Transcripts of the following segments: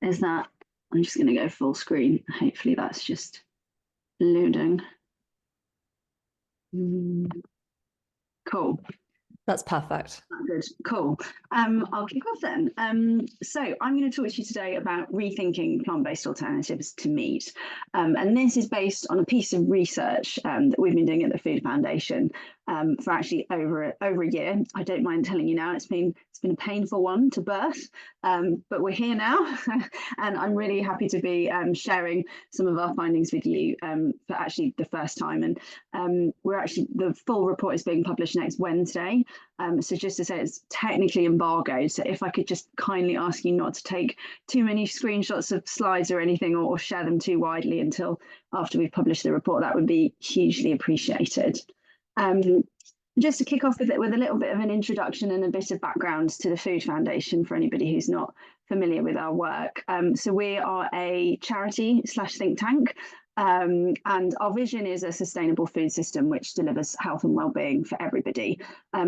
is that I'm just going to go full screen. Hopefully that's just loading. Cool. That's perfect. Good. Cool. I'll kick off then. So I'm going to talk to you today about rethinking plant-based alternatives to meat. And this is based on a piece of research that we've been doing at the Food Foundation for actually over a year. I don't mind telling you now, it's been a painful one to birth, but we're here now, and I'm really happy to be sharing some of our findings with you for actually the first time. And the full report is being published next Wednesday. So just to say, it's technically embargoed. So if I could just kindly ask you not to take too many screenshots of slides or anything, or share them too widely until after we've published the report, that would be hugely appreciated. Just to kick off with a little bit of an introduction and a bit of background to the Food Foundation for anybody who's not familiar with our work. So we are a charity / think tank. And our vision is a sustainable food system which delivers health and well-being for everybody.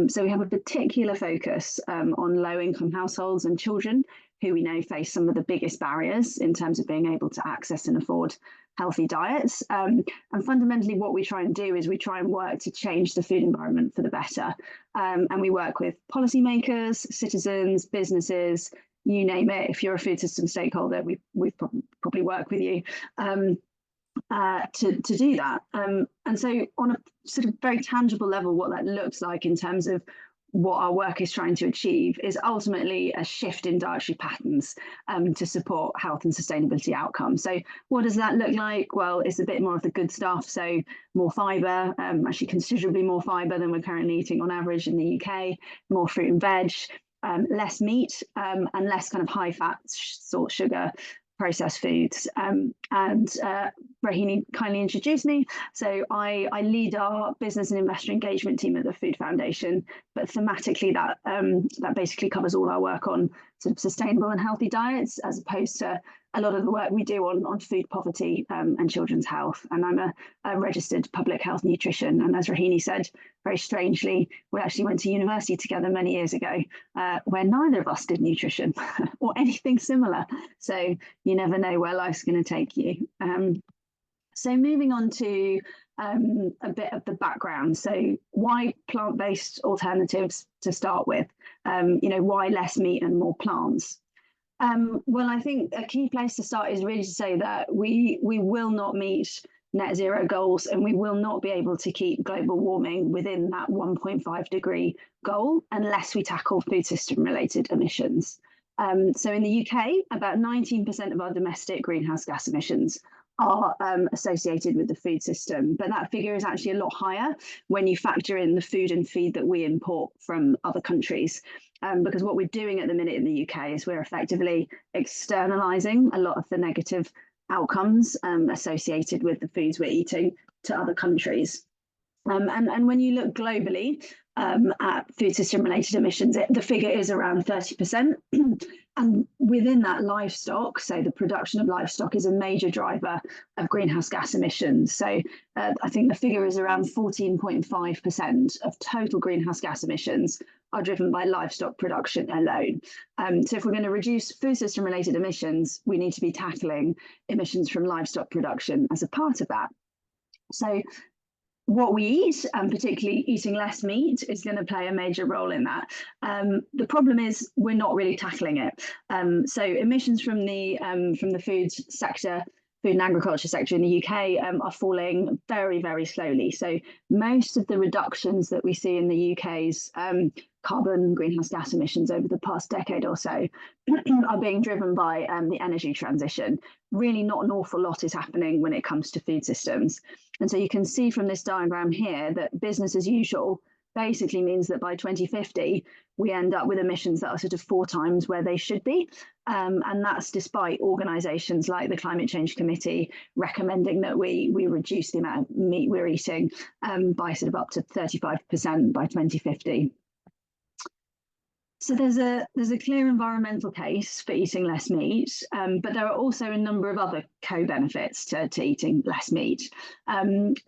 So we have a particular focus on low-income households and children who we know face some of the biggest barriers in terms of being able to access and afford healthy diets. And fundamentally what we try and do is we try and work to change the food environment for the better. And we work with policymakers, citizens, businesses, you name it. If you're a food system stakeholder, we probably work with you. To do that. And so on a sort of very tangible level, what that looks like in terms of what our work is trying to achieve is ultimately a shift in dietary patterns to support health and sustainability outcomes. So what does that look like? Well, it's a bit more of the good stuff. So more fibre, actually considerably more fibre than we're currently eating on average in the UK, more fruit and veg, less meat, and less kind of high fat, salt, sugar, processed foods. And Rahini kindly introduced me. So I lead our business and investor engagement team at the Food Foundation, but thematically that basically covers all our work on sort of sustainable and healthy diets, as opposed to a lot of the work we do on food poverty and children's health. And I'm a registered public health nutrition. And as Rahini said, very strangely, we actually went to university together many years ago, where neither of us did nutrition or anything similar. So you never know where life's going to take you. So moving on to a bit of the background. So why plant-based alternatives to start with? Why less meat and more plants? Well, I think a key place to start is really to say that we will not meet net zero goals, and we will not be able to keep global warming within that 1.5 degree goal unless we tackle food system related emissions. So in the UK, about 19% of our domestic greenhouse gas emissions are associated with the food system, but that figure is actually a lot higher when you factor in the food and feed that we import from other countries. Because what we're doing at the minute in the UK is we're effectively externalising a lot of the negative outcomes associated with the foods we're eating to other countries. And when you look globally at food system related emissions, the figure is around 30%. And within that, livestock, so the production of livestock, is a major driver of greenhouse gas emissions. So I think the figure is around 14.5% of total greenhouse gas emissions are driven by livestock production alone. So if we're going to reduce food system related emissions, we need to be tackling emissions from livestock production as a part of that. So what we eat, and particularly eating less meat, is going to play a major role in that. The problem is we're not really tackling it. So emissions from the food sector, food and agriculture sector in the UK are falling very, very slowly. So most of the reductions that we see in the UK's carbon greenhouse gas emissions over the past decade or so are being driven by the energy transition. Really not an awful lot is happening when it comes to food systems. And so you can see from this diagram here that business as usual basically means that by 2050, we end up with emissions that are sort of 4 times where they should be. And that's despite organisations like the Climate Change Committee recommending that we reduce the amount of meat we're eating by sort of up to 35% by 2050. So there's a clear environmental case for eating less meat, but there are also a number of other co-benefits to eating less meat.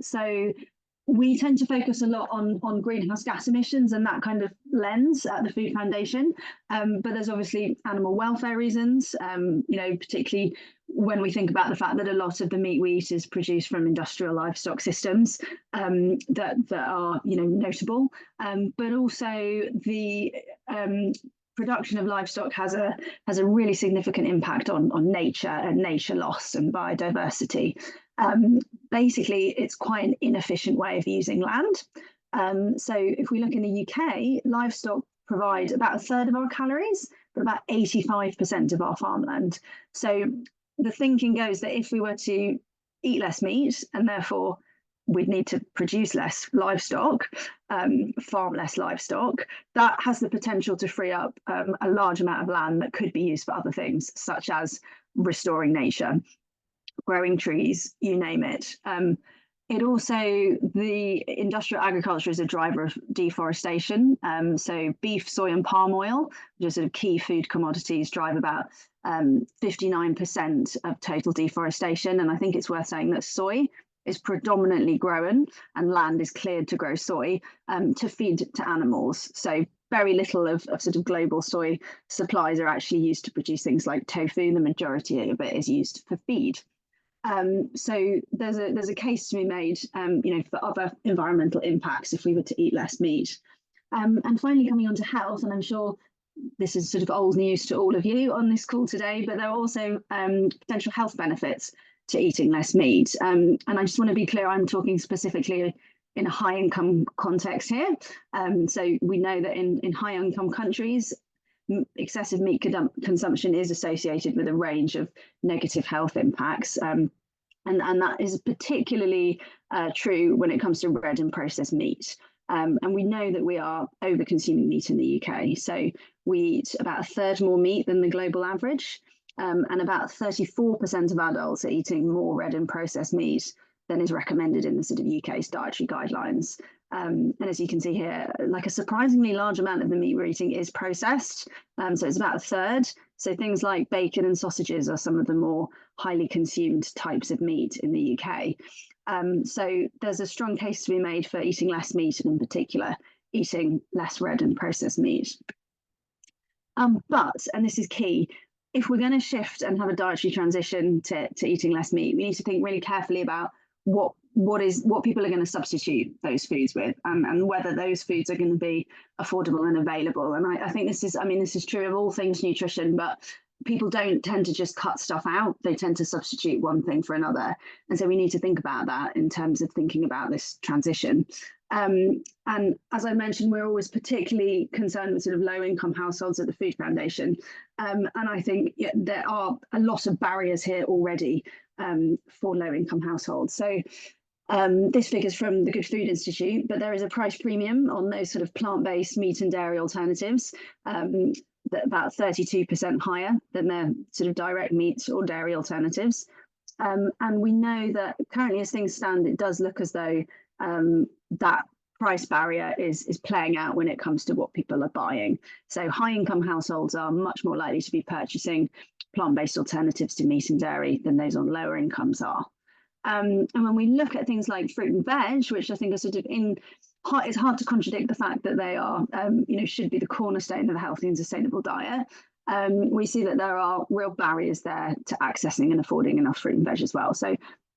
So we tend to focus a lot on greenhouse gas emissions and that kind of lens at the Food Foundation, but there's obviously animal welfare reasons, particularly when we think about the fact that a lot of the meat we eat is produced from industrial livestock systems that are notable, but also the production of livestock has a really significant impact on nature and nature loss and biodiversity. Basically, it's quite an inefficient way of using land. So if we look in the UK, livestock provide about a third of our calories, but about 85% of our farmland. So the thinking goes that if we were to eat less meat and therefore we'd need to produce less livestock, farm less livestock, that has the potential to free up a large amount of land that could be used for other things, such as restoring nature, growing trees, you name it. It also, the industrial agriculture is a driver of deforestation. So beef, soy and palm oil, which are sort of key food commodities, drive about 59% of total deforestation. And I think it's worth saying that soy is predominantly grown and land is cleared to grow soy to feed to animals. So very little of sort of global soy supplies are actually used to produce things like tofu. The majority of it is used for feed. So there's a case to be made, for other environmental impacts if we were to eat less meat. And finally, coming on to health, and I'm sure this is sort of old news to all of you on this call today, but there are also potential health benefits to eating less meat. And I just want to be clear, I'm talking specifically in a high income context here. So we know that in high income countries, excessive meat consumption is associated with a range of negative health impacts. And that is particularly true when it comes to red and processed meat. And we know that we are over consuming meat in the UK. So we eat about a third more meat than the global average. And about 34% of adults are eating more red and processed meat than is recommended in the sort of UK's dietary guidelines. And as you can see here, like a surprisingly large amount of the meat we're eating is processed. So it's about a third. So things like bacon and sausages are some of the more highly consumed types of meat in the UK. So there's a strong case to be made for eating less meat, and in particular, eating less red and processed meat. But, and this is key, if we're going to shift and have a dietary transition to eating less meat, we need to think really carefully about what people are going to substitute those foods with, and whether those foods are going to be affordable and available. And I think this is true of all things nutrition, but people don't tend to just cut stuff out. They tend to substitute one thing for another. And so we need to think about that in terms of thinking about this transition. And as I mentioned, we're always particularly concerned with sort of low-income households at the Food Foundation. And I think there are a lot of barriers here already for low-income households. So this figure's from the Good Food Institute, but there is a price premium on those sort of plant-based meat and dairy alternatives, that about 32% higher than their sort of direct meat or dairy alternatives. And we know that currently, as things stand, it does look as though that price barrier is playing out when it comes to what people are buying. So high income households are much more likely to be purchasing plant-based alternatives to meat and dairy than those on lower incomes are. And when we look at things like fruit and veg, which I think are sort of it's hard to contradict the fact that they are, should be the cornerstone of a healthy and sustainable diet. We see that there are real barriers there to accessing and affording enough fruit and veg as well. So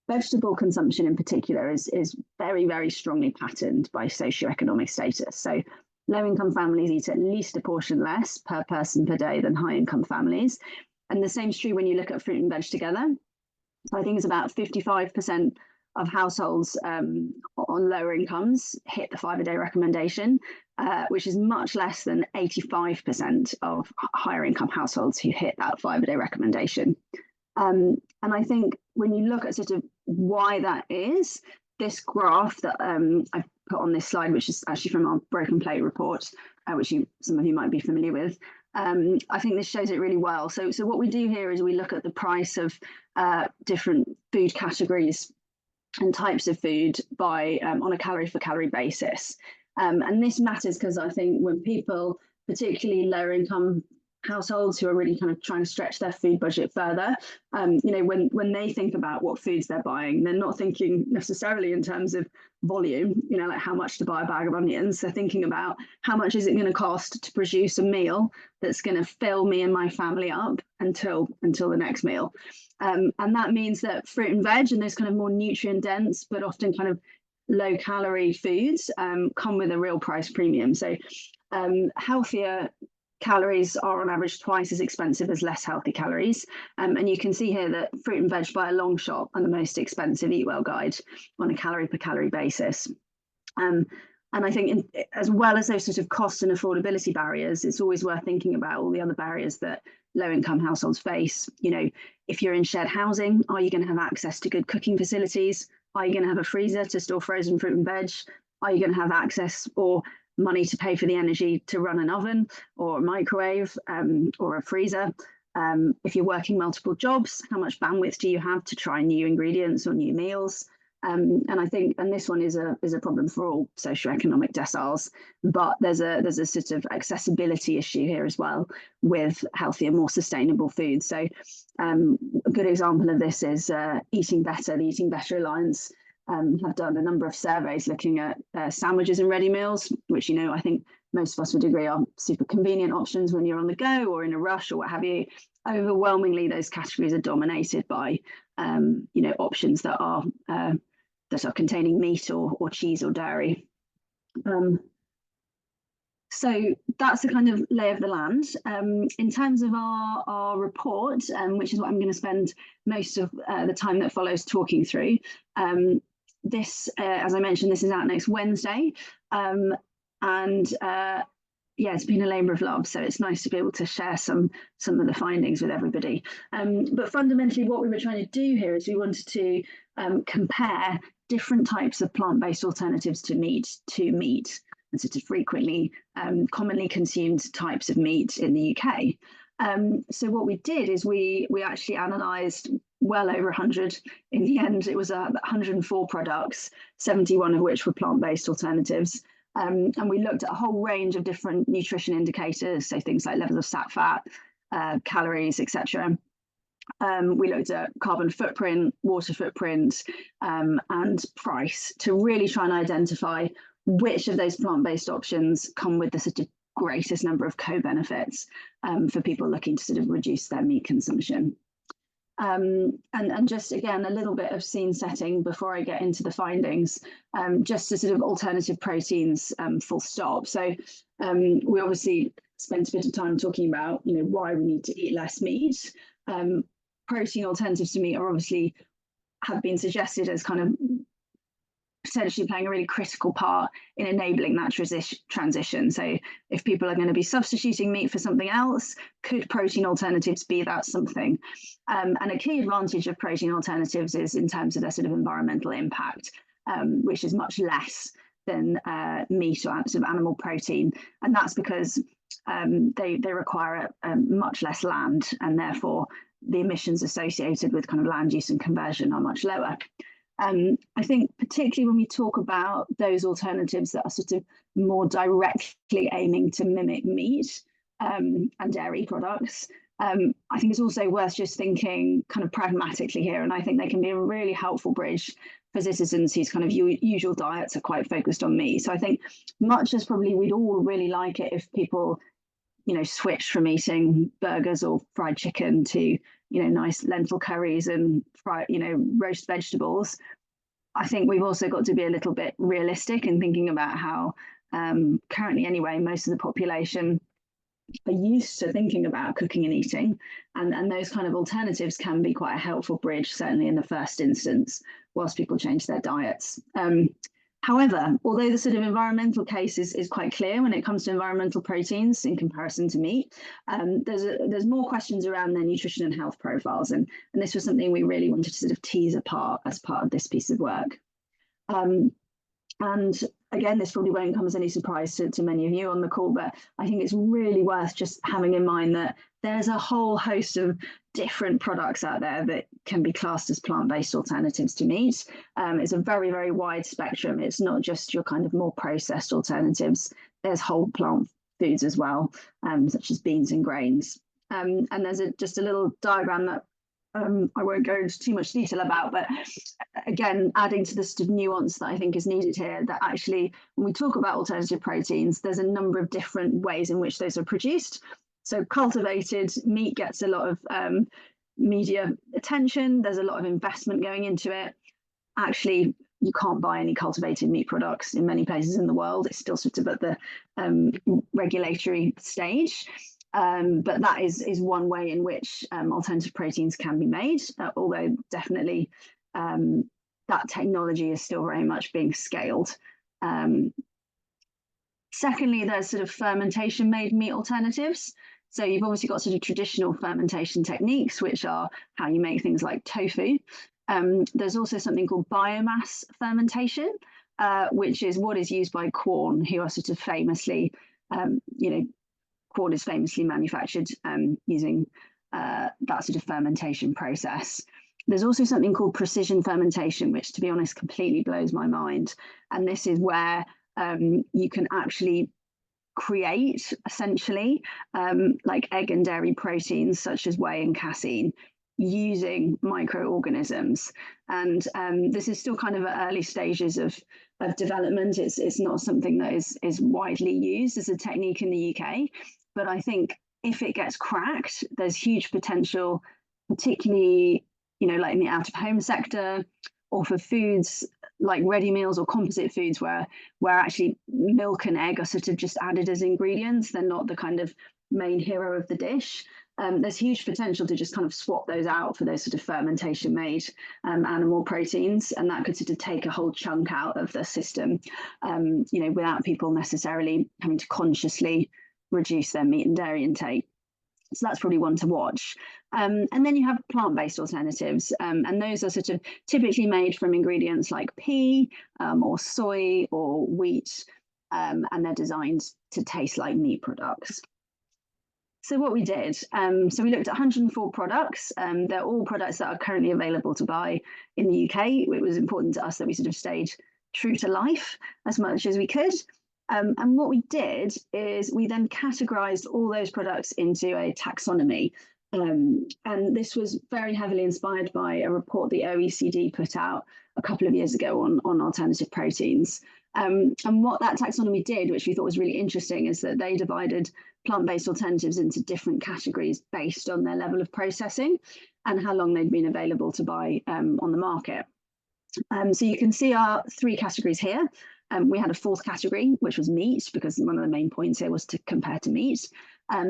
vegetable consumption in particular is very, very strongly patterned by socioeconomic status. So low-income families eat at least a portion less per person per day than high-income families. And the same is true when you look at fruit and veg together. So I think it's about 55% of households on lower incomes hit the 5-a-day recommendation, which is much less than 85% of higher income households who hit that 5-a-day recommendation. And I think when you look at sort of why that is, this graph that I've put on this slide, which is actually from our Broken Plate report, which some of you might be familiar with, I think this shows it really well. So what we do here is we look at the price of different food categories and types of food by on a calorie for calorie basis. And this matters because I think when people, particularly lower income households who are really kind of trying to stretch their food budget further, you know, when they think about what foods they're buying, they're not thinking necessarily in terms of volume, you know, like how much to buy a bag of onions. They're thinking about how much is it going to cost to produce a meal that's going to fill me and my family up until the next meal. And that means that fruit and veg and those kind of more nutrient dense, but often kind of low calorie foods come with a real price premium. So healthier calories are on average twice as expensive as less healthy calories. And you can see here that fruit and veg by a long shot are the most expensive Eat Well guide on a calorie per calorie basis. And I think as well as those sort of cost and affordability barriers, it's always worth thinking about all the other barriers that low income households face. You know, if you're in shared housing, are you going to have access to good cooking facilities? Are you going to have a freezer to store frozen fruit and veg? Are you going to have access or money to pay for the energy to run an oven or a microwave or a freezer? If you're working multiple jobs, how much bandwidth do you have to try new ingredients or new meals? And I think, and this one is a problem for all socioeconomic deciles, but there's a sort of accessibility issue here as well with healthier, more sustainable food. So a good example of this is Eating Better. The Eating Better Alliance have done a number of surveys looking at sandwiches and ready meals, which, you know, I think most of us would agree are super convenient options when you're on the go or in a rush or what have you. Overwhelmingly, those categories are dominated by, you know, options that are containing meat or cheese or dairy. So that's the kind of lay of the land. In terms of our report, which is what I'm going to spend most of the time that follows talking through, this, as I mentioned, this is out next Wednesday. Yeah, it's been a labour of love, so it's nice to be able to share some of the findings with everybody. But fundamentally, what we were trying to do here is we wanted to compare different types of plant-based alternatives to meat, and sort of frequently, commonly consumed types of meat in the UK. So what we did is we actually analysed well over 100. In the end, it was 104 products, 71 of which were plant-based alternatives. And we looked at a whole range of different nutrition indicators, so things like levels of sat fat, calories, etc. We looked at carbon footprint, water footprint, and price to really try and identify which of those plant-based options come with the sort of greatest number of co-benefits for people looking to sort of reduce their meat consumption. And just again, a little bit of scene setting before I get into the findings, just to sort of alternative proteins, full stop. So we obviously spent a bit of time talking about, you know, why we need to eat less meat. Protein alternatives to meat are obviously have been suggested as kind of potentially playing a really critical part in enabling that transition. So if people are going to be substituting meat for something else, could protein alternatives be that something? And a key advantage of protein alternatives is in terms of their sort of environmental impact, which is much less than meat or sort of animal protein. And that's because they require much less land, and therefore the emissions associated with kind of land use and conversion are much lower. I think particularly when we talk about those alternatives that are sort of more directly aiming to mimic meat and dairy products, I think it's also worth just thinking kind of pragmatically here, and I think they can be a really helpful bridge for citizens whose kind of usual diets are quite focused on meat. So I think much as probably we'd all really like it if people, you know, switched from eating burgers or fried chicken to, you know, nice lentil curries and roast vegetables, I think we've also got to be a little bit realistic in thinking about how currently anyway, most of the population are used to thinking about cooking and eating, and those kind of alternatives can be quite a helpful bridge, certainly in the first instance, whilst people change their diets. However, although the sort of environmental case is quite clear when it comes to environmental proteins in comparison to meat, there's more questions around their nutrition and health profiles, and this was something we really wanted to sort of tease apart as part of this piece of work. And again, this probably won't come as any surprise to many of you on the call, but I think it's really worth just having in mind that there's a whole host of different products out there that can be classed as plant-based alternatives to meat. It's a very, very wide spectrum. It's not just your kind of more processed alternatives. There's whole plant foods as well, such as beans and grains. And there's just a little diagram that I won't go into too much detail about, but again, adding to the sort of nuance that I think is needed here, that actually, when we talk about alternative proteins, there's a number of different ways in which those are produced. So cultivated meat gets a lot of media attention. There's a lot of investment going into it. Actually, you can't buy any cultivated meat products in many places in the world. It's still sort of at the regulatory stage. But that is one way in which alternative proteins can be made, although definitely that technology is still very much being scaled. Secondly, there's sort of fermentation made meat alternatives. So you've obviously got sort of traditional fermentation techniques, which are how you make things like tofu. There's also something called biomass fermentation, which is what is used by Quorn, who are sort of famously, Quorn is famously manufactured using that sort of fermentation process. There's also something called precision fermentation, which, to be honest, completely blows my mind. And this is where you can actually create, essentially, like egg and dairy proteins, such as whey and casein, using microorganisms. And this is still kind of at early stages of development. It's not something that is widely used as a technique in the UK. But I think if it gets cracked, there's huge potential, particularly, like in the out-of-home sector, or for foods like ready meals or composite foods where actually milk and egg are sort of just added as ingredients. They're not the kind of main hero of the dish. There's huge potential to just kind of swap those out for those sort of fermentation made animal proteins, and that could sort of take a whole chunk out of the system, without people necessarily having to consciously reduce their meat and dairy intake. So that's probably one to watch. And then you have plant-based alternatives, and those are sort of typically made from ingredients like pea or soy or wheat, and they're designed to taste like meat products. So what we did, so we looked at 104 products. They're all products that are currently available to buy in the UK. It was important to us that we sort of stayed true to life as much as we could. And what we did is we then categorized all those products into a taxonomy. And this was very heavily inspired by a report the OECD put out a couple of years ago on alternative proteins. And what that taxonomy did, which we thought was really interesting, is that they divided plant-based alternatives into different categories based on their level of processing and how long they'd been available to buy on the market. So you can see our three categories here. We had a fourth category, which was meat, because one of the main points here was to compare to meat.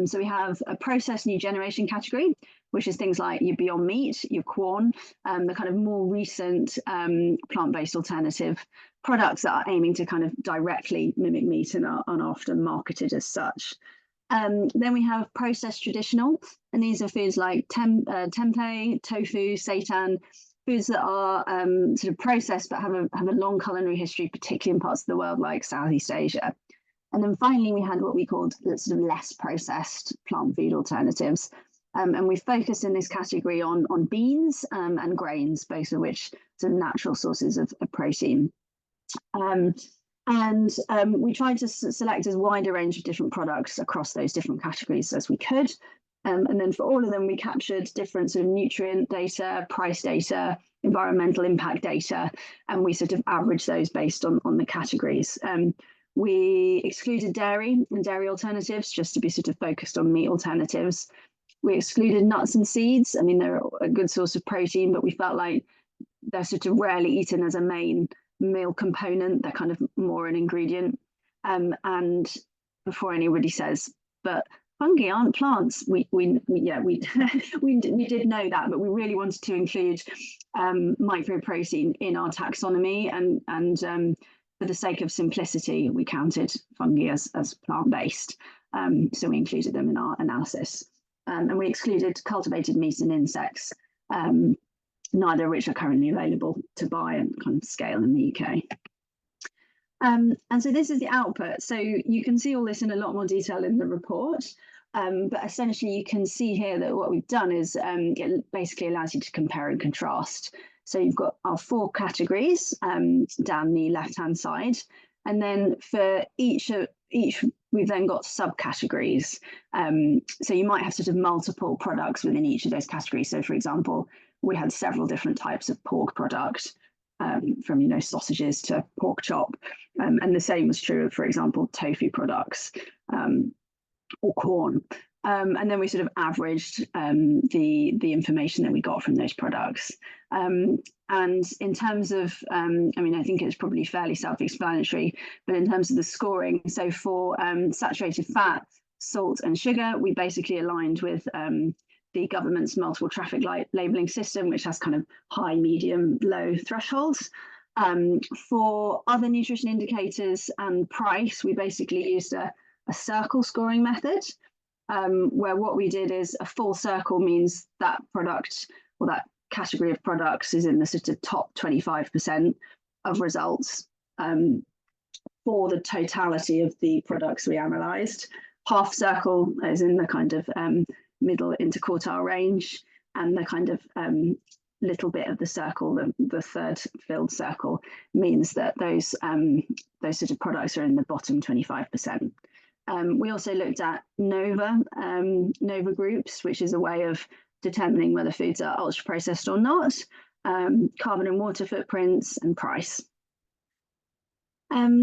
So we have a processed new generation category, which is things like your Beyond Meat, your Quorn, the kind of more recent plant-based alternative products that are aiming to kind of directly mimic meat and are often marketed as such. Then we have processed traditional, and these are foods like tempeh, tofu, seitan, foods that are sort of processed but have a long culinary history, particularly in parts of the world like Southeast Asia. And then finally, we had what we called sort of less processed plant food alternatives. And we focused in this category on beans and grains, both of which are natural sources of protein. We tried to select as wide a range of different products across those different categories as we could. And then for all of them, we captured different sort of nutrient data, price data, environmental impact data, and we sort of averaged those based on the categories. We excluded dairy and dairy alternatives just to be sort of focused on meat alternatives. We excluded nuts and seeds. I mean, they're a good source of protein, but we felt like they're sort of rarely eaten as a main meal component. They're kind of more an ingredient. And before anybody says, but fungi aren't plants, we did know that, but we really wanted to include microprotein in our taxonomy, and for the sake of simplicity, we counted fungi as plant-based. So we included them in our analysis. And we excluded cultivated meat and insects, neither of which are currently available to buy and kind of scale in the UK. And so this is the output. So you can see all this in a lot more detail in the report. But essentially, you can see here that what we've done is it basically allows you to compare and contrast. So you've got our four categories down the left-hand side. And then for each we've then got subcategories. So you might have sort of multiple products within each of those categories. So for example, we had several different types of pork product, from sausages to pork chop, and the same was true of, for example, tofu products, or corn. And then we sort of averaged the information that we got from those products. And in terms of, I think it's probably fairly self-explanatory, but in terms of the scoring, so for saturated fat, salt and sugar, we basically aligned with the government's multiple traffic light labelling system, which has kind of high, medium, low thresholds. For other nutrition indicators and price, we basically used a circle scoring method, where what we did is a full circle means that product or that category of products is in the sort of top 25% of results for the totality of the products we analysed. Half circle is in the kind of middle interquartile range, and the kind of little bit of the circle, the third filled circle, means that those sort of products are in the bottom 25%. We also looked at NOVA groups, which is a way of determining whether foods are ultra processed or not, carbon and water footprints, and price.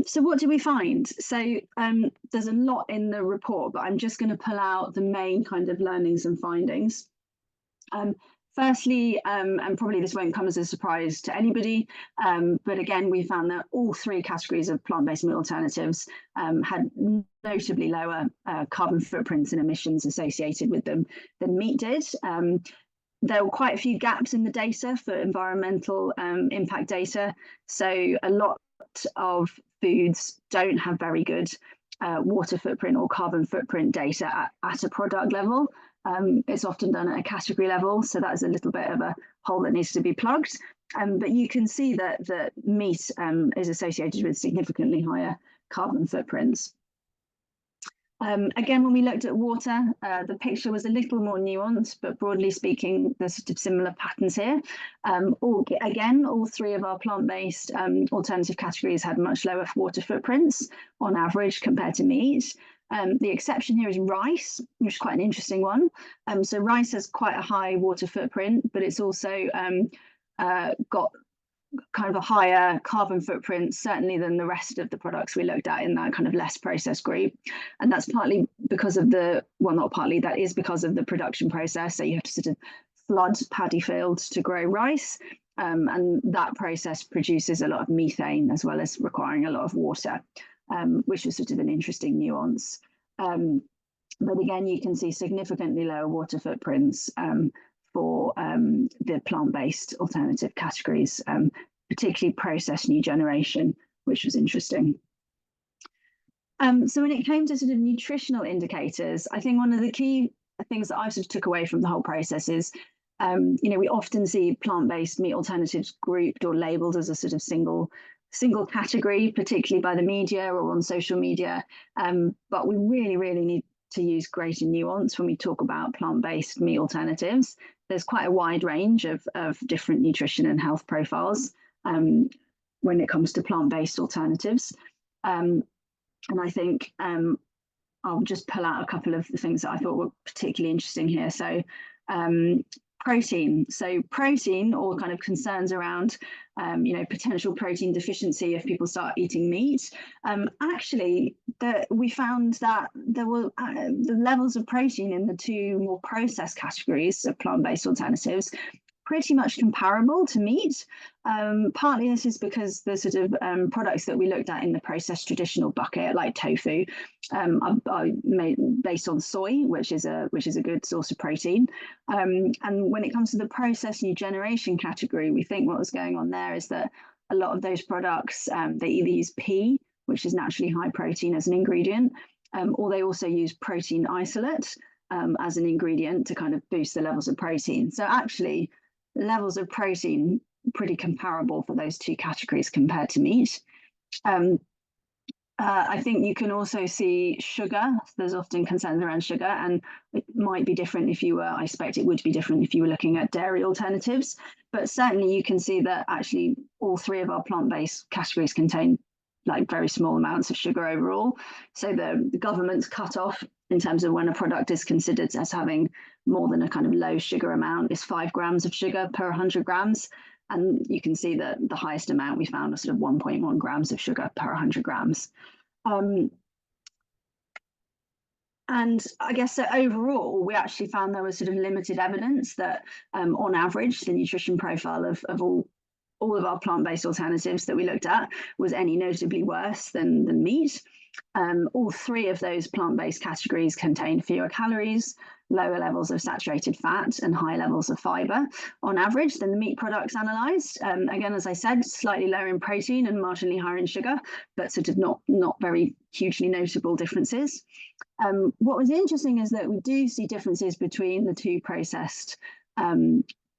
So what did we find? So there's a lot in the report, but I'm just going to pull out the main kind of learnings and findings. Firstly, and probably this won't come as a surprise to anybody, but again, we found that all three categories of plant-based meat alternatives had notably lower carbon footprints and emissions associated with them than meat did. There were quite a few gaps in the data for environmental impact data. So a lot of foods don't have very good water footprint or carbon footprint data at a product level. It's often done at a category level, so that is a little bit of a hole that needs to be plugged. But you can see that meat is associated with significantly higher carbon footprints. Again, when we looked at water, the picture was a little more nuanced, but broadly speaking, there's sort of similar patterns here. All three of our plant-based alternative categories had much lower water footprints on average compared to meat. The exception here is rice, which is quite an interesting one. So rice has quite a high water footprint, but it's also got kind of a higher carbon footprint, certainly than the rest of the products we looked at in that kind of less processed group. And that's partly because of that is because of the production process. So you have to sort of flood paddy fields to grow rice. And that process produces a lot of methane as well as requiring a lot of water, which is sort of an interesting nuance. But again, you can see significantly lower water footprints for the plant-based alternative categories, particularly processed new generation, which was interesting. So when it came to sort of nutritional indicators, I think one of the key things that I sort of took away from the whole process is, we often see plant-based meat alternatives grouped or labelled as a sort of single category, particularly by the media or on social media. But we really, really need to use greater nuance when we talk about plant-based meat alternatives. There's quite a wide range of different nutrition and health profiles when it comes to plant-based alternatives. And I think I'll just pull out a couple of the things that I thought were particularly interesting here. So protein. So protein, or kind of concerns around, potential protein deficiency if people start eating meat. Actually, we found that there were the levels of protein in the two more processed categories of plant-based alternatives pretty much comparable to meat. Partly this is because the sort of products that we looked at in the processed traditional bucket, like tofu, are made based on soy, which is a good source of protein. And when it comes to the processed new generation category, we think what was going on there is that a lot of those products, they either use pea, which is naturally high protein, as an ingredient, or they also use protein isolate as an ingredient to kind of boost the levels of protein. So actually, levels of protein pretty comparable for those two categories compared to meat. I think you can also see sugar. There's often concerns around sugar, and it might be different if you were, I expect it would be different if you were looking at dairy alternatives, but certainly you can see that actually all three of our plant-based categories contain like very small amounts of sugar overall. So the government's cutoff in terms of when a product is considered as having more than a kind of low sugar amount is 5 grams of sugar per 100 grams. And you can see that the highest amount we found was sort of 1.1 grams of sugar per 100 grams. And I guess that overall, we actually found there was sort of limited evidence that on average, the nutrition profile of all of our plant-based alternatives that we looked at was any notably worse than meat. All 3 of those plant-based categories contain fewer calories, lower levels of saturated fat, and high levels of fiber on average than the meat products analysed. Again, as I said, slightly lower in protein and marginally higher in sugar, but sort of not very hugely notable differences. What was interesting is that we do see differences between the 2 processed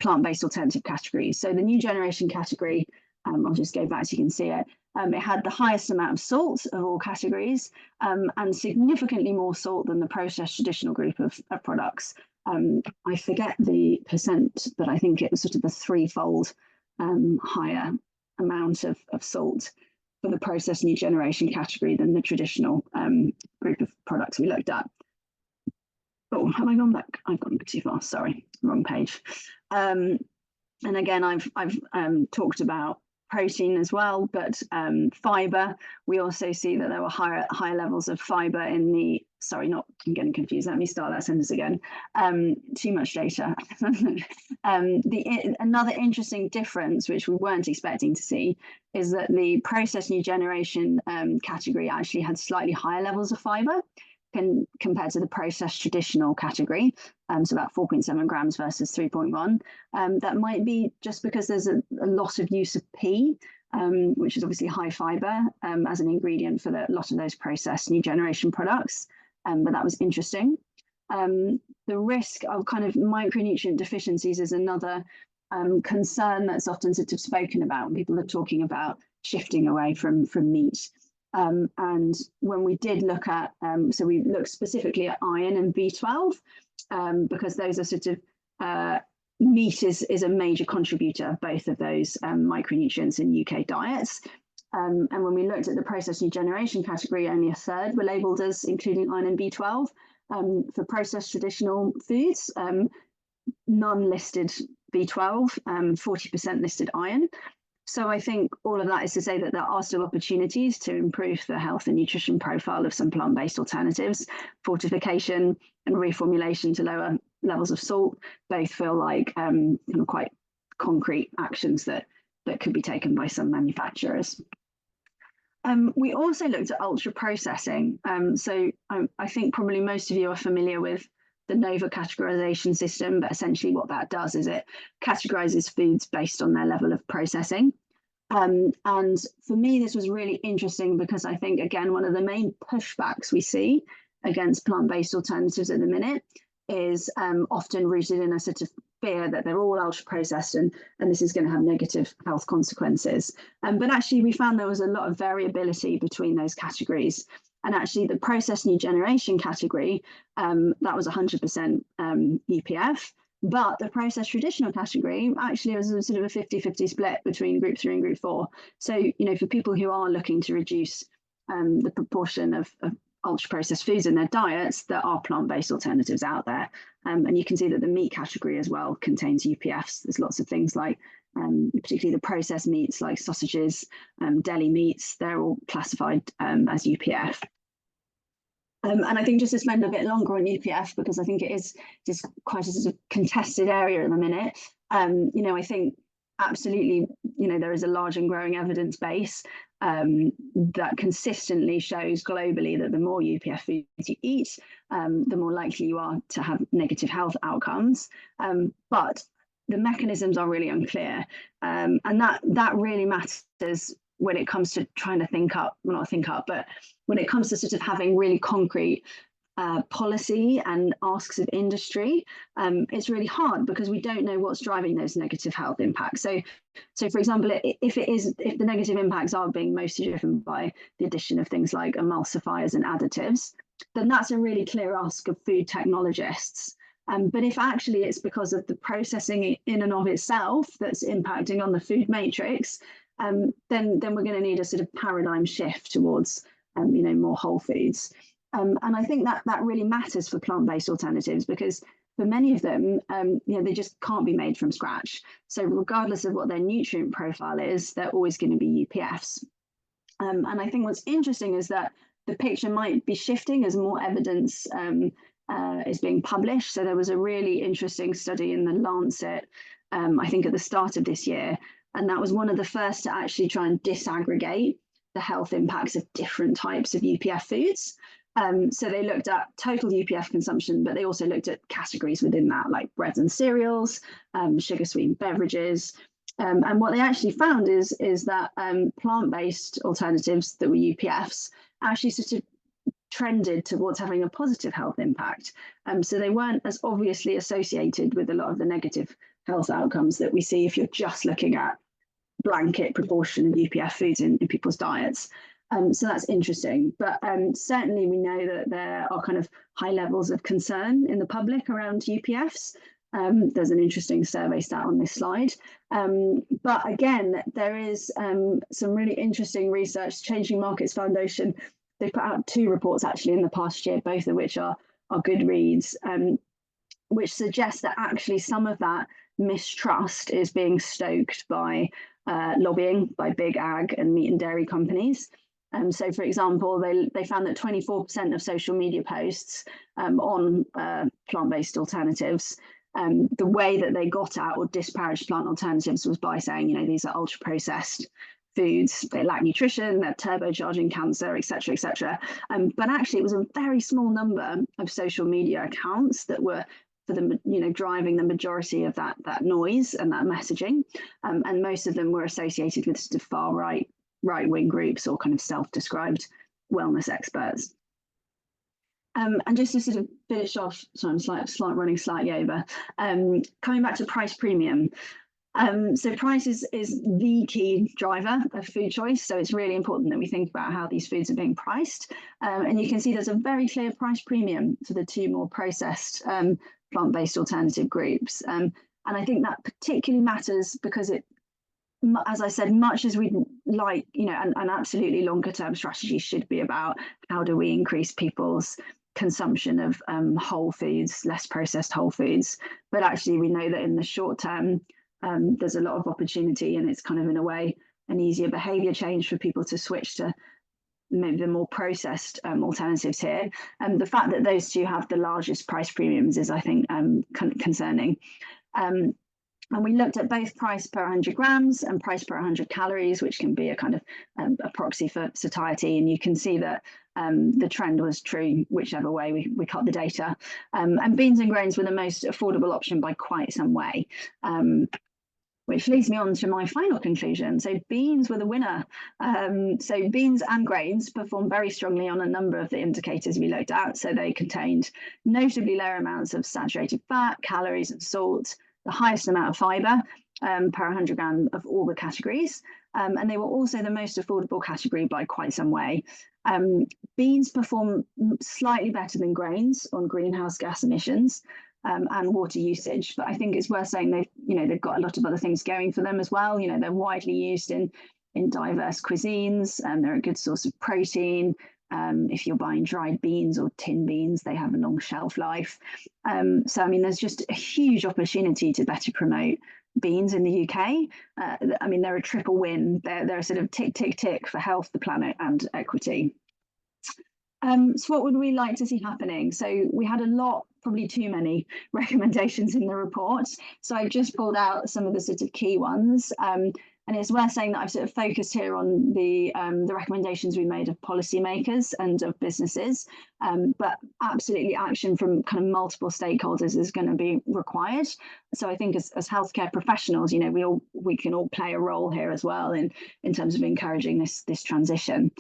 plant-based alternative categories. So the new generation category, I'll just go back so you can see it. It had the highest amount of salt of all categories and significantly more salt than the processed traditional group of products. I forget the percent, but I think it was sort of a 3-fold higher amount of salt for the processed new generation category than the traditional group of products we looked at. Oh, have I gone back? I've gone too far. Sorry, wrong page. And again, I've talked about protein as well, but fiber, we also see that there were higher levels of fiber in the, sorry, not, I'm getting confused. Let me start that sentence again. Too much data. Another interesting difference, which we weren't expecting to see, is that the processed new generation category actually had slightly higher levels of fiber compared to the processed traditional category, so about 4.7 grams versus 3.1. That might be just because there's a lot of use of pea, which is obviously high fiber as an ingredient for a lot of those processed new generation products, but that was interesting. The risk of kind of micronutrient deficiencies is another concern that's often sort of spoken about when people are talking about shifting away from meat. And when we did look at, so we looked specifically at iron and B12, because those are sort of, meat is a major contributor, both of those micronutrients in UK diets. And when we looked at the processed new generation category, only a third were labelled as including iron and B12. For processed traditional foods, none listed B12, 40% listed iron. So I think all of that is to say that there are still opportunities to improve the health and nutrition profile of some plant-based alternatives. Fortification and reformulation to lower levels of salt both feel like kind of quite concrete actions that could be taken by some manufacturers. We also looked at ultra processing. So I think probably most of you are familiar with the NOVA categorization system, but essentially what that does is it categorizes foods based on their level of processing. And for me, this was really interesting because I think, again, one of the main pushbacks we see against plant-based alternatives at the minute is often rooted in a sort of fear that they're all ultra processed and this is going to have negative health consequences. But actually, we found there was a lot of variability between those categories. And actually, the processed new generation category, that was 100% EPF. But the processed traditional category actually was a sort of a 50-50 split between group 3 and group 4. So, you know, for people who are looking to reduce the proportion of ultra processed foods in their diets, there are plant-based alternatives out there. And you can see that the meat category as well contains UPFs. There's lots of things like particularly the processed meats like sausages, deli meats, they're all classified as UPF. And I think just to spend a bit longer on UPF, because I think it is just quite a sort of contested area at the minute. You know, I think absolutely, you know, there is a large and growing evidence base that consistently shows globally that the more UPF foods you eat, the more likely you are to have negative health outcomes. But the mechanisms are really unclear. And that really matters when it comes to trying to think up, well, not think up, but when it comes to sort of having really concrete policy and asks of industry, it's really hard because we don't know what's driving those negative health impacts. So for example, if the negative impacts are being mostly driven by the addition of things like emulsifiers and additives, then that's a really clear ask of food technologists. But if actually it's because of the processing in and of itself that's impacting on the food matrix, then we're going to need a sort of paradigm shift towards more whole foods. And I think that really matters for plant-based alternatives, because for many of them, they just can't be made from scratch. So regardless of what their nutrient profile is, they're always going to be UPFs. And I think what's interesting is that the picture might be shifting as more evidence is being published. So there was a really interesting study in the Lancet, I think at the start of this year, and that was one of the first to actually try and disaggregate the health impacts of different types of UPF foods. So they looked at total UPF consumption, but they also looked at categories within that, like breads and cereals, sugar sweetened beverages. And what they actually found is that plant-based alternatives that were UPFs actually sort of trended towards having a positive health impact. So they weren't as obviously associated with a lot of the negative health outcomes that we see if you're just looking at blanket proportion of UPF foods in people's diets. So that's interesting, but certainly we know that there are kind of high levels of concern in the public around UPFs. There's an interesting survey stat on this slide. But again, there is some really interesting research. Changing Markets Foundation, they put out 2 reports actually in the past year, both of which are good reads, which suggest that actually some of that mistrust is being stoked by lobbying by big ag and meat and dairy companies. So, for example, they found that 24% of social media posts on plant-based alternatives, the way that they got at or disparaged plant alternatives was by saying, these are ultra-processed foods, they lack nutrition, they're turbocharging cancer, etc., etc. But actually, it was a very small number of social media accounts that were for them, driving the majority of that noise and that messaging, and most of them were associated with sort of far right-wing groups or kind of self-described wellness experts. And just to sort of finish off, so I'm running slightly over, coming back to price premium. So price is the key driver of food choice. So it's really important that we think about how these foods are being priced. And you can see there's a very clear price premium for the 2 more processed plant-based alternative groups. And I think that particularly matters because it, as I said, much as we'd like, and absolutely longer term strategies should be about how do we increase people's consumption of whole foods, less processed whole foods. But actually we know that in the short term, there's a lot of opportunity, and it's kind of in a way an easier behavior change for people to switch to maybe the more processed alternatives here. And the fact that those 2 have the largest price premiums is, I think, concerning. And we looked at both price per 100 grams and price per 100 calories, which can be a kind of a proxy for satiety. And you can see that the trend was true whichever way we cut the data. And beans and grains were the most affordable option by quite some way. Which leads me on to my final conclusion. So beans were the winner. So beans and grains performed very strongly on a number of the indicators we looked at. So they contained notably lower amounts of saturated fat, calories and salt, the highest amount of fiber per 100 gram of all the categories. And they were also the most affordable category by quite some way. Beans perform slightly better than grains on greenhouse gas emissions. And water usage, but I think it's worth saying they've got a lot of other things going for them as well. They're widely used in diverse cuisines, and they're a good source of protein. If you're buying dried beans or tin beans, they have a long shelf life. So I mean, there's just a huge opportunity to better promote beans in the UK. I mean, they're a triple win. They're a sort of tick, tick, tick for health, the planet, and equity. So what would we like to see happening? So we had a lot, probably too many recommendations in the report. So I've just pulled out some of the sort of key ones. And it's worth saying that I've sort of focused here on the recommendations we made of policymakers and of businesses, but absolutely action from kind of multiple stakeholders is going to be required. So I think as healthcare professionals, we can all play a role here as well in terms of encouraging this transition.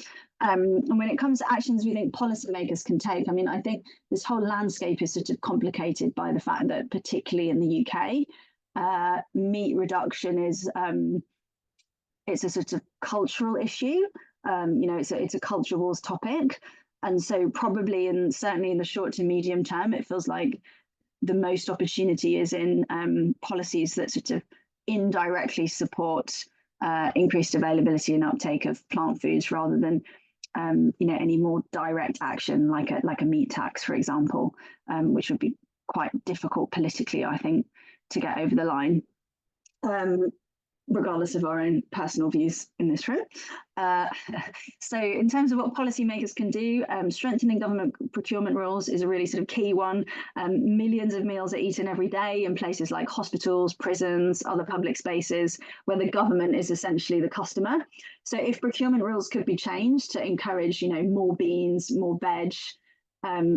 And when it comes to actions we think policymakers can take, I mean, I think this whole landscape is sort of complicated by the fact that particularly in the UK, meat reduction is it's a sort of cultural issue. It's a culture wars topic. And so probably certainly in the short to medium term, it feels like the most opportunity is in policies that sort of indirectly support increased availability and uptake of plant foods rather than any more direct action like a meat tax, for example, which would be quite difficult politically, I think, to get over the line. Regardless of our own personal views in this room. So in terms of what policymakers can do, strengthening government procurement rules is a really sort of key one. Millions of meals are eaten every day in places like hospitals, prisons, other public spaces, where the government is essentially the customer. So if procurement rules could be changed to encourage, more beans, more veg,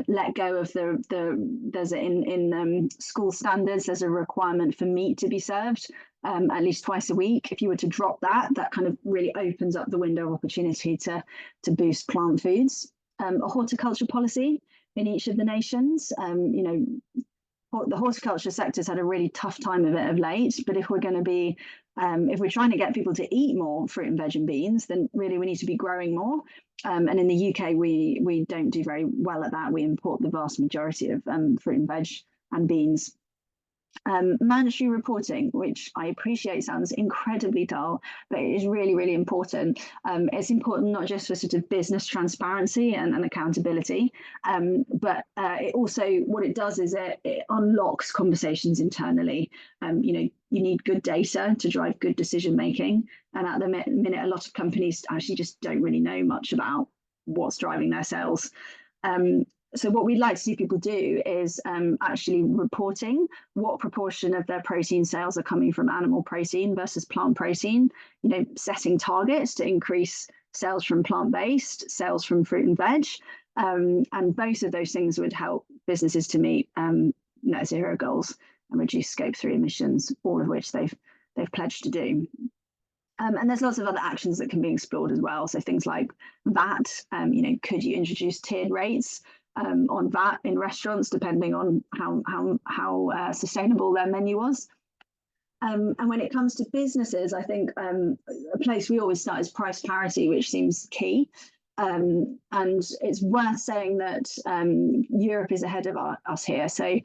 let go of there's in school standards, there's a requirement for meat to be served at least twice a week. If you were to drop that kind of really opens up the window of opportunity to boost plant foods. A horticulture policy in each of the nations. The horticulture sector's had a really tough time of it of late, but if we're going to be if we're trying to get people to eat more fruit and veg and beans, then really we need to be growing more. And in the UK, we don't do very well at that. We import the vast majority of fruit and veg and beans. Mandatory reporting, which I appreciate sounds incredibly dull, but it is really, really important. It's important not just for sort of business transparency and accountability, but it also, what it does is it unlocks conversations internally. You need good data to drive good decision making. And at the minute, a lot of companies actually just don't really know much about what's driving their sales. So what we'd like to see people do is actually reporting what proportion of their protein sales are coming from animal protein versus plant protein, setting targets to increase sales from plant-based, sales from fruit and veg. And both of those things would help businesses to meet net zero goals and reduce scope 3 emissions, all of which they've pledged to do. And there's lots of other actions that can be explored as well. So things like VAT, could you introduce tiered rates on VAT in restaurants, depending on how sustainable their menu was. And when it comes to businesses, I think a place we always start is price parity, which seems key. And it's worth saying that Europe is ahead of us here. So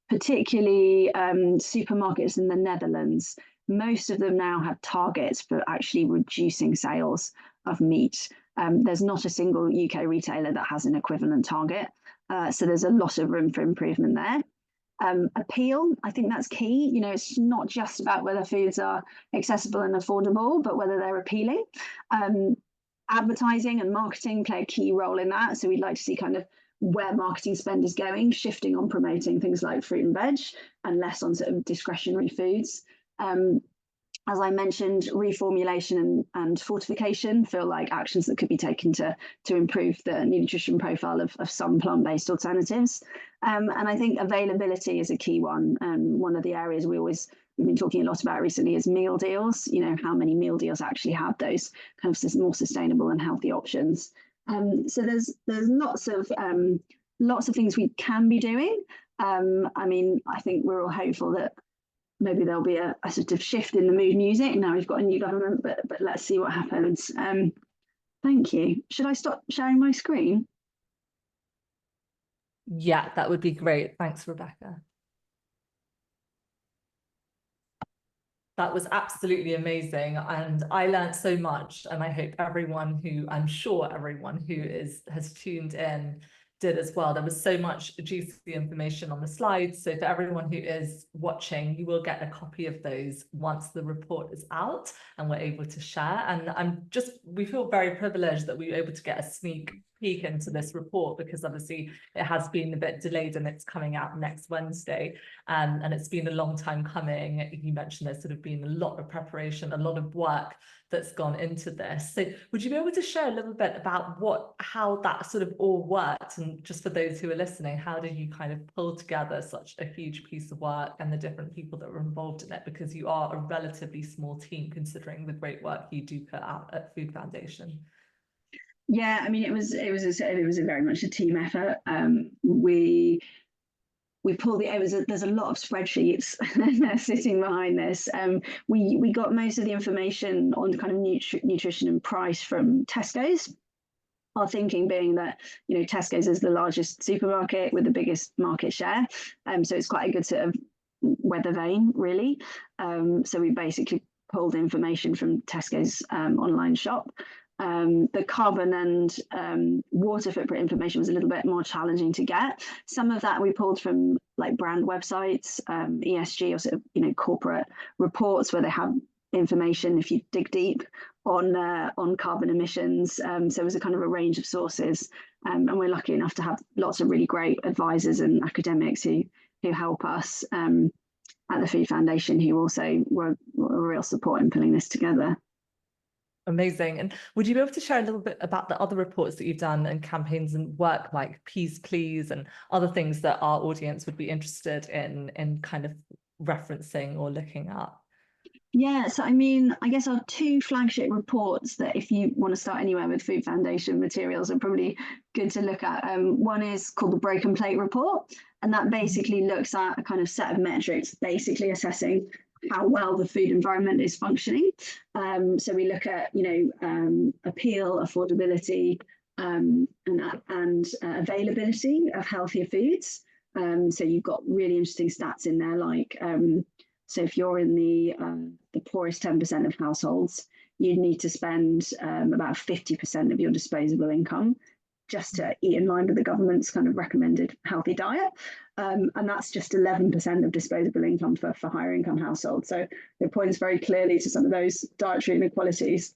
particularly supermarkets in the Netherlands, most of them now have targets for actually reducing sales of meat. There's not a single UK retailer that has an equivalent target. So there's a lot of room for improvement there. Appeal, I think that's key. It's not just about whether foods are accessible and affordable, but whether they're appealing. Advertising and marketing play a key role in that. So we'd like to see kind of where marketing spend is going, shifting on promoting things like fruit and veg and less on sort of discretionary foods. As I mentioned, reformulation and fortification feel like actions that could be taken to improve the nutrition profile of some plant-based alternatives. And I think availability is a key one. One of the areas we've been talking a lot about recently is meal deals. How many meal deals actually have those kind of more sustainable and healthy options. So there's lots of things we can be doing. I think we're all hopeful that maybe there'll be a sort of shift in the mood music. Now we've got a new government, but let's see what happens. Thank you. Should I stop sharing my screen? Yeah, that would be great. Thanks, Rebecca. That was absolutely amazing. And I learned so much. And I hope I'm sure everyone who has tuned in did as well. There was so much juicy information on the slides. So for everyone who is watching, you will get a copy of those once the report is out and we're able to share. And we feel very privileged that we were able to get a sneak peek into this report, because obviously it has been a bit delayed and it's coming out next Wednesday. And it's been a long time coming. You mentioned there's sort of been a lot of preparation, a lot of work that's gone into this. So would you be able to share a little bit about how that sort of all worked? And just for those who are listening, how did you kind of pull together such a huge piece of work and the different people that were involved in it? Because you are a relatively small team considering the great work you do put out at Food Foundation. Yeah, it was very much a team effort. We pulled there's a lot of spreadsheets sitting behind this. We got most of the information on kind of nutrition and price from Tesco's. Our thinking being that Tesco's is the largest supermarket with the biggest market share, so it's quite a good sort of weather vane, really. So we basically pulled information from Tesco's online shop. The carbon and water footprint information was a little bit more challenging to get. Some of that we pulled from like brand websites, ESG, or sort of corporate reports where they have information if you dig deep on carbon emissions. So it was a kind of a range of sources, and we're lucky enough to have lots of really great advisors and academics who help us at the Food Foundation, who also were a real support in pulling this together. Amazing. And would you be able to share a little bit about the other reports that you've done and campaigns and work like Peas Please and other things that our audience would be interested in kind of referencing or looking at? Yeah, so I mean, I guess our two flagship reports that if you want to start anywhere with Food Foundation materials are probably good to look at. One is called the Broken Plate Report, and that basically looks at a kind of set of metrics, basically assessing how well the food environment is functioning. So we look at, appeal, affordability, and availability of healthier foods. So you've got really interesting stats in there, like so if you're in the poorest 10% of households, you'd need to spend about 50% of your disposable income just to eat in line with the government's kind of recommended healthy diet. And that's just 11% of disposable income for higher income households. So it points very clearly to some of those dietary inequalities.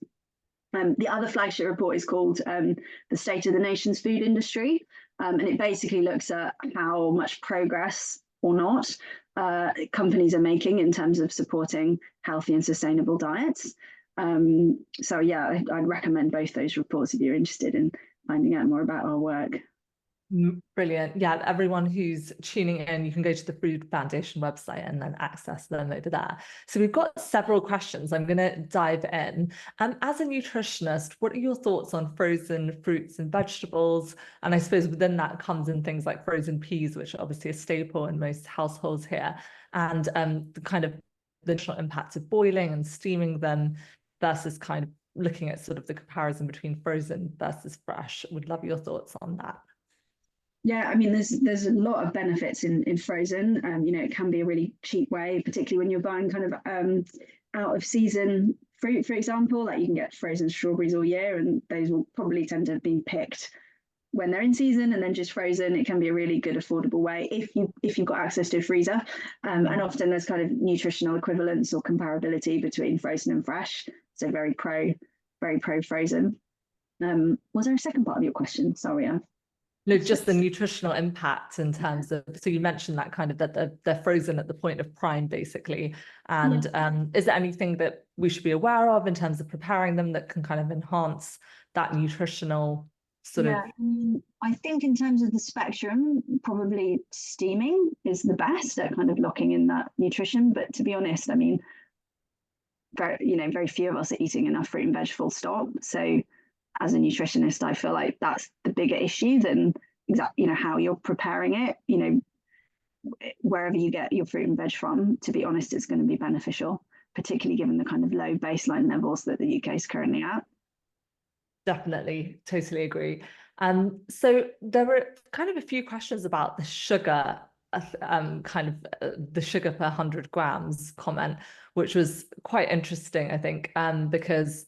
The other flagship report is called The State of the Nation's Food Industry. And it basically looks at how much progress or not companies are making in terms of supporting healthy and sustainable diets. So yeah, I'd recommend both those reports if you're interested in finding out more about our work. Brilliant. Yeah, everyone who's tuning in, you can go to the Food Foundation website and then access them over there. So we've got several questions. I'm going to dive in. As a nutritionist, what are your thoughts on frozen fruits and vegetables? And I suppose within that comes in things like frozen peas, which are obviously a staple in most households here, and the kind of the nutritional impact of boiling and steaming them versus kind of looking at sort of the comparison between frozen versus fresh. Would love your thoughts on that. Yeah, I mean, there's a lot of benefits in frozen. It can be a really cheap way, particularly when you're buying kind of out of season fruit, for example. Like you can get frozen strawberries all year, and those will probably tend to be picked when they're in season and then just frozen. It can be a really good, affordable way if you've got access to a freezer. And often there's kind of nutritional equivalence or comparability between frozen and fresh. So very pro frozen. Was there a second part of your question? Sorry. No, just the nutritional impact in terms of, so you mentioned that kind of that they're frozen at the point of prime, basically. And is there anything that we should be aware of in terms of preparing them that can kind of enhance that nutritional sort of? I think in terms of the spectrum, probably steaming is the best at kind of locking in that nutrition. But to be honest, I mean, very few of us are eating enough fruit and vegetable stock. So as a nutritionist, I feel like that's the bigger issue than how you're preparing it. Wherever you get your fruit and veg from, to be honest, it's going to be beneficial, particularly given the kind of low baseline levels that the UK is currently at. Definitely, totally agree. So there were kind of a few questions about the sugar, the sugar per 100 grams comment, which was quite interesting, I think, because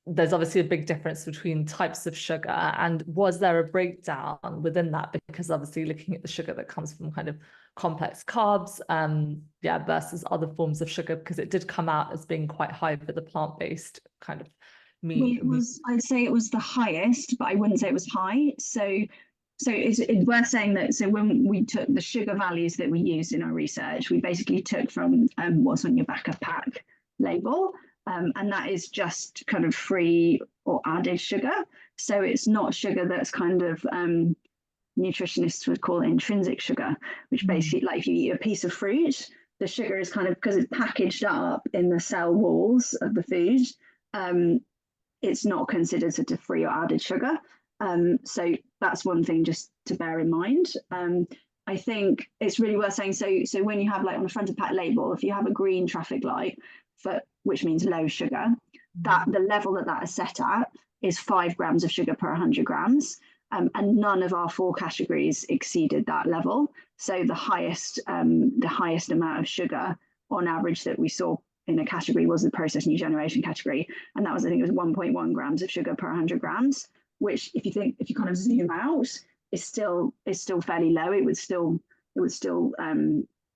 there's obviously a big difference between types of sugar. And was there a breakdown within that? Because obviously looking at the sugar that comes from kind of complex carbs, versus other forms of sugar, because it did come out as being quite high for the plant-based kind of meat. I'd say it was the highest, but I wouldn't say it was high. So it's worth saying that, so when we took the sugar values that we used in our research, we basically took from what's on your back of pack label. And that is just kind of free or added sugar. So it's not sugar that's kind of nutritionists would call intrinsic sugar, which basically, like if you eat a piece of fruit, the sugar is kind of, because it's packaged up in the cell walls of the food, it's not considered sort of free or added sugar. So that's one thing just to bear in mind. I think it's really worth saying, so when you have like on the front of pack label, if you have a green traffic light, which means low sugar, that the level that is set at is 5 grams of sugar per 100 grams. And none of our 4 categories exceeded that level. So the highest amount of sugar on average that we saw in a category was the processed new generation category, and that was, I think it was 1.1 grams of sugar per 100 grams, which if you kind of zoom out, is still fairly low. It would still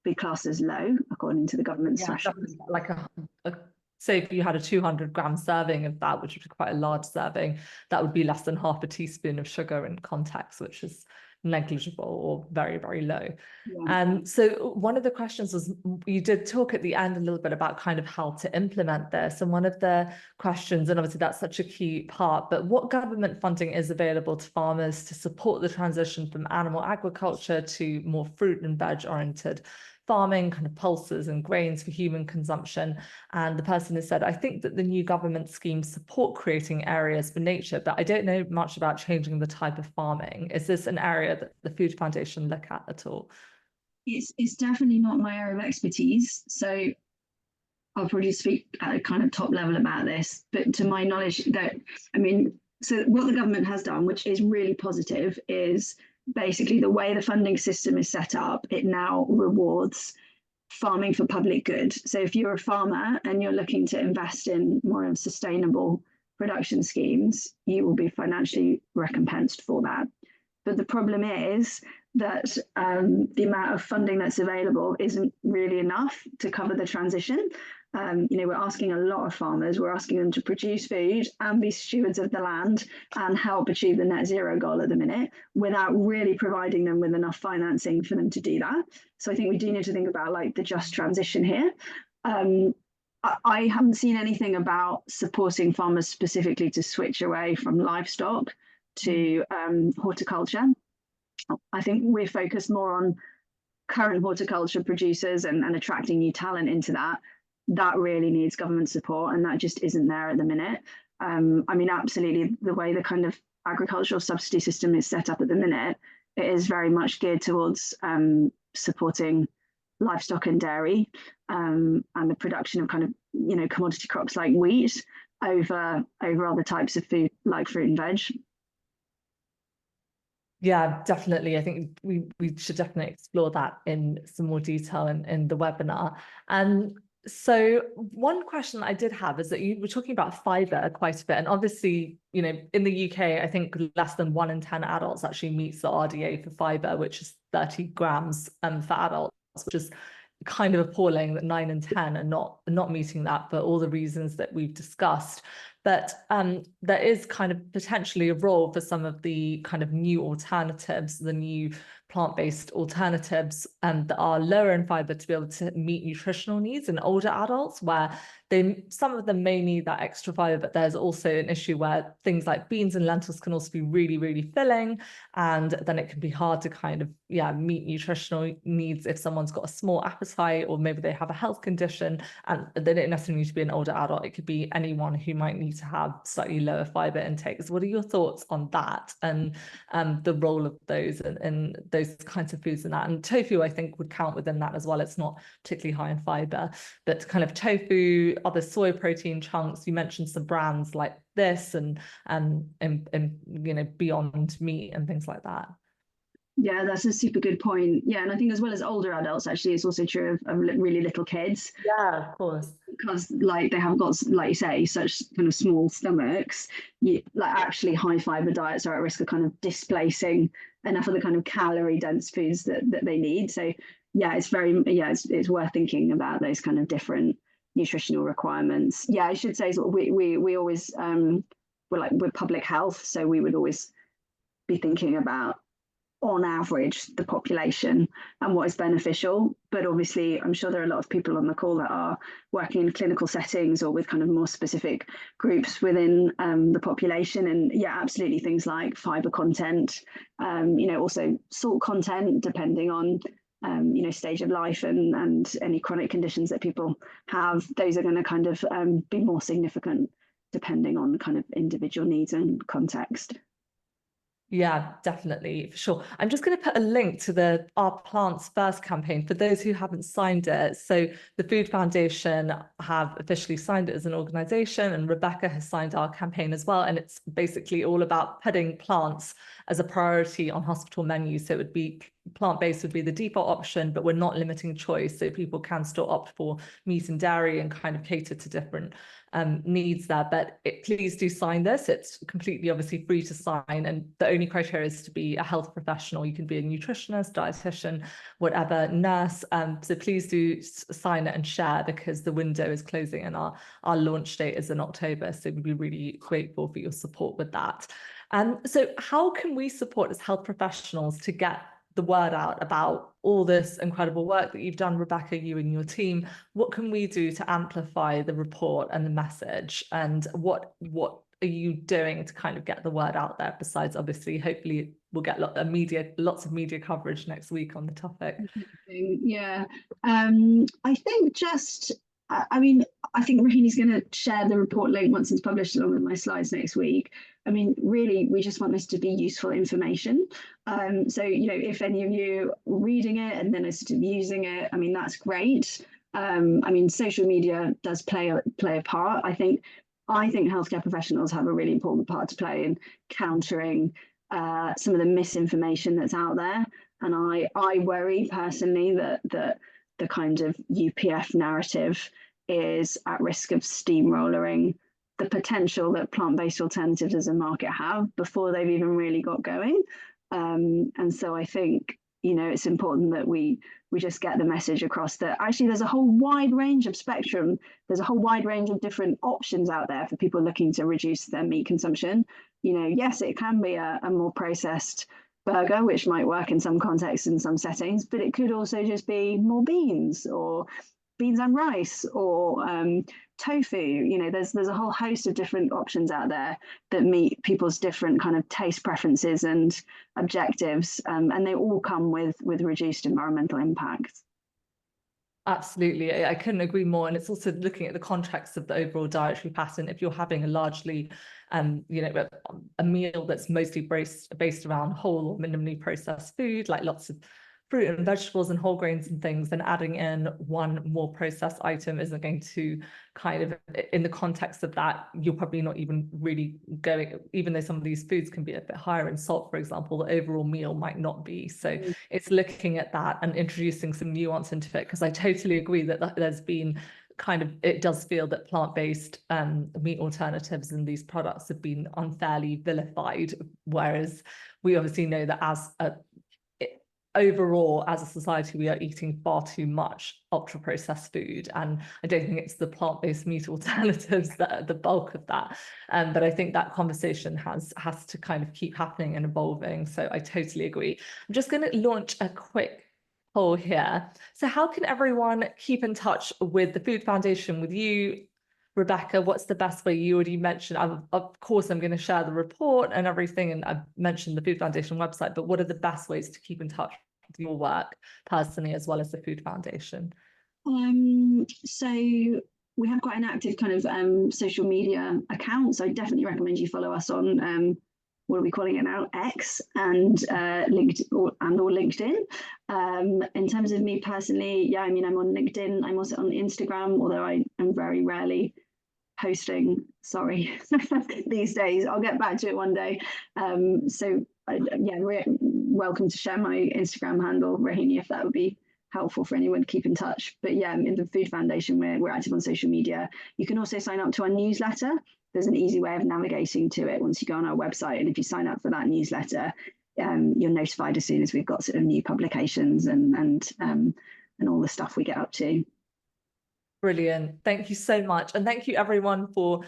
be classed as low according to the government's threshold. Like say if you had a 200-gram serving of that, which would be quite a large serving, that would be less than half a teaspoon of sugar in context, which is negligible or very, very low. Yeah. So one of the questions was, you did talk at the end a little bit about kind of how to implement this. And one of the questions, and obviously that's such a key part, but what government funding is available to farmers to support the transition from animal agriculture to more fruit and veg oriented farming, kind of pulses and grains for human consumption? And the person has said, I think that the new government schemes support creating areas for nature, but I don't know much about changing the type of farming. Is this an area that the Food Foundation look at all? It's definitely not my area of expertise. So I'll probably speak at a kind of top level about this, but to my knowledge, so what the government has done, which is really positive, is basically the way the funding system is set up, it now rewards farming for public good. So if you're a farmer and you're looking to invest in more of sustainable production schemes, you will be financially recompensed for that. But the problem is that the amount of funding that's available isn't really enough to cover the transition. We're asking a lot of farmers, we're asking them to produce food and be stewards of the land and help achieve the net zero goal at the minute without really providing them with enough financing for them to do that. So I think we do need to think about like the just transition here. I haven't seen anything about supporting farmers specifically to switch away from livestock to horticulture. I think we're focused more on current horticulture producers and attracting new talent into that. That really needs government support, and that just isn't there at the minute. Absolutely, the way the kind of agricultural subsidy system is set up at the minute, it is very much geared towards supporting livestock and dairy and the production of kind of commodity crops like wheat over other types of food like fruit and veg. Yeah, definitely. I think we should definitely explore that in some more detail in the webinar. And so one question I did have is that you were talking about fiber quite a bit. And obviously, in the UK, I think less than 1 in 10 adults actually meets the RDA for fiber, which is 30 grams for adults, which is kind of appalling that 9 in 10 are not meeting that for all the reasons that we've discussed. But there is kind of potentially a role for some of the kind of new alternatives, the new plant-based alternatives that are lower in fiber to be able to meet nutritional needs in older adults, where some of them may need that extra fiber, but there's also an issue where things like beans and lentils can also be really, really filling, and then it can be hard to kind of meet nutritional needs if someone's got a small appetite, or maybe they have a health condition, and they don't necessarily need to be an older adult. It could be anyone who might need to have slightly lower fiber intakes. What are your thoughts on that and the role of those and those kinds of foods in that? And tofu, I think, would count within that as well. It's not particularly high in fiber, but kind of tofu, other soy protein chunks. You mentioned some brands like this and Beyond Meat and things like that. Yeah, that's a super good point. Yeah, and I think as well as older adults, actually, it's also true of really little kids. Yeah, of course. Because they haven't got, like you say, such kind of small stomachs. Actually high fiber diets are at risk of kind of displacing enough of the kind of calorie dense foods that they need. So yeah, it's worth thinking about those kind of different nutritional requirements. Yeah, I should say we always we're public health, so we would always be thinking about, on average, the population and what is beneficial. But obviously, I'm sure there are a lot of people on the call that are working in clinical settings or with kind of more specific groups within the population. And yeah, absolutely, things like fiber content, also salt content, depending on stage of life and any chronic conditions that people have. Those are going to kind of be more significant depending on kind of individual needs and context. Yeah, definitely, for sure. I'm just going to put a link to the Our Plants First campaign for those who haven't signed it. So the Food Foundation have officially signed it as an organization, and Rebecca has signed our campaign as well. And it's basically all about putting plants as a priority on hospital menus. So it would be plant-based would be the default option, but we're not limiting choice, so people can still opt for meat and dairy and kind of cater to different needs there. But please do sign this. It's completely obviously free to sign, and the only criteria is to be a health professional. You can be a nutritionist, dietitian, whatever, nurse. So please do sign it and share, because the window is closing and our launch date is in October. So we'd be really grateful for your support with that. So how can we support as health professionals to get the word out about all this incredible work that you've done, Rebecca, you and your team? What can we do to amplify the report and the message? And what are you doing to kind of get the word out there, besides obviously hopefully we'll get lots of media coverage next week on the topic? Yeah, I think I think Rahini's going to share the report link once it's published along with my slides next week. I mean, really, we just want this to be useful information. So, you know, if any of you are reading it and then are sort of using it, I mean, that's great. I mean, social media does play a part. I think healthcare professionals have a really important part to play in countering some of the misinformation that's out there. And I worry personally that the kind of UPF narrative is at risk of steamrolling the potential that plant-based alternatives as a market have before they've even really got going. And so I think, you know, it's important that we just get the message across that actually there's a whole wide range of spectrum. There's a whole wide range of different options out there for people looking to reduce their meat consumption. You know, yes, it can be a more processed burger, which might work in some contexts, in some settings, but it could also just be more beans or beans and rice or tofu. You know, there's a whole host of different options out there that meet people's different kind of taste preferences and objectives, and they all come with reduced environmental impact. Absolutely, I couldn't agree more. And it's also looking at the context of the overall dietary pattern. If you're having a largely, you know, a meal that's mostly based around whole or minimally processed food, like lots of fruit and vegetables and whole grains and things, then adding in one more processed item isn't going to kind of, in the context of that, you're probably not even really going, even though some of these foods can be a bit higher in salt, for example, the overall meal might not be. So it's looking at that and introducing some nuance into it, because I totally agree that there's been kind of, it does feel that plant-based meat alternatives and these products have been unfairly vilified, whereas we obviously know that as a overall, as a society, we are eating far too much ultra-processed food, and I don't think it's the plant-based meat alternatives that are the bulk of that. But I think that conversation has to kind of keep happening and evolving. So I totally agree. I'm just going to launch a quick poll here. So how can everyone keep in touch with the Food Foundation, with you, Rebecca? What's the best way? You already mentioned, of course, I'm going to share the report and everything, and I've mentioned the Food Foundation website, but what are the best ways to keep in touch with your work personally, as well as the Food Foundation? So we have quite an active kind of social media account, so I definitely recommend you follow us on what are we calling it now, X, and LinkedIn. In terms of me personally, yeah, I mean, I'm on LinkedIn, I'm also on Instagram, although I am very rarely posting, sorry, these days. I'll get back to it one day. So yeah, welcome to share my Instagram handle, Rahini, if that would be helpful for anyone to keep in touch. But yeah, in the Food Foundation, we're active on social media. You can also sign up to our newsletter. There's an easy way of navigating to it once you go on our website. And if you sign up for that newsletter, you're notified as soon as we've got sort of new publications and all the stuff we get up to. Brilliant. Thank you so much. And thank you everyone for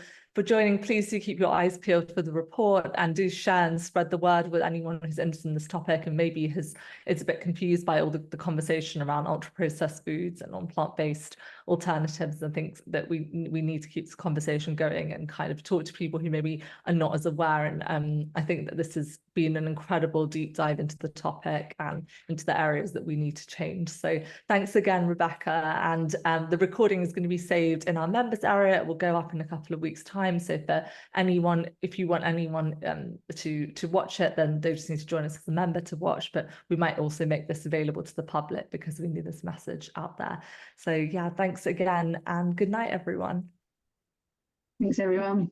joining. Please do keep your eyes peeled for the report, and do share and spread the word with anyone who's interested in this topic and maybe is a bit confused by all the conversation around ultra-processed foods and on plant-based alternatives, and things that we need to keep this conversation going and kind of talk to people who maybe are not as aware. And I think that this has been an incredible deep dive into the topic and into the areas that we need to change. So thanks again, Rebecca. And the recording is going to be saved in our members area. It will go up in a couple of weeks' time. So if you want anyone to watch it, then they just need to join us as a member to watch. But we might also make this available to the public because we need this message out there. So yeah, thanks again, and good night, everyone. Thanks, everyone.